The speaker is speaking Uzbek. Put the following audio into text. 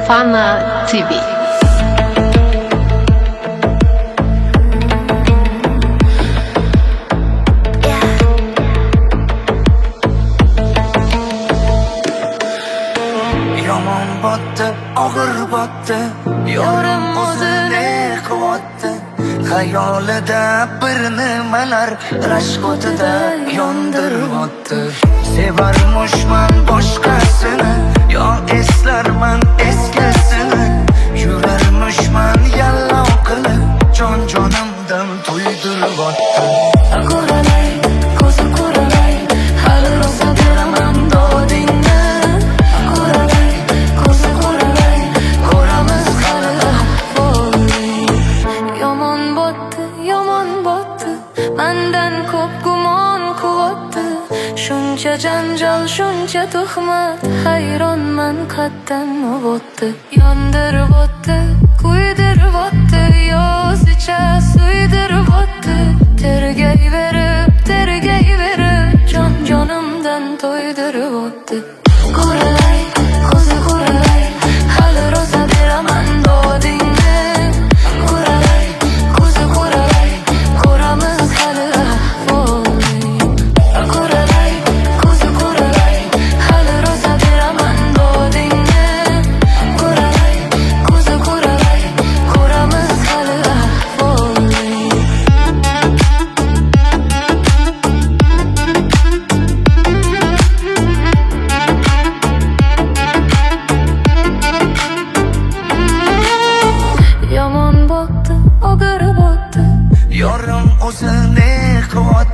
Fana TV. Yomon botdi, og'ir botdi, yorim o'zini quvotdi. Xayolida bir nimalar rashk o'tida yondiribotdi. Sevarmoshman boshqasini, yo eslarman eskasini. Yurarmoshman yallov qilib, jon-jonimdan to'ydiribotdi. Ko'ralay, ko'zi ko'ralay, hali rosa beraman dodingni. Ko'ralay, ko'zi ko'ralay, ko'ramiz hali ahvolni. Yomon botdi, mendan ko'p gumon quvotdi. Shuncha janjal, shuncha tuhmat, hayronman qatdan o'tdi. Yondirib o'tdi, kuydirib o'tdi, yo'zicha suydirib o'tdi. Tergayverib, jon-jonimdan to'ydirib o'tdi. Ko'ralay, ko'zi ko'ralay, hali rosa beraman dodingni. Ko'ralay, ko'zi ko'ralay, ko'ramiz hali ahvolni. Ko'ralay, ko'zi ko'ralay, hali rosa beraman dodingni. Ko'ralay, ko'zi ko'ralay, ko'ramiz hali ahvolni. Yomon botdi, og'ir botdi, yorim o'zini quvotdi.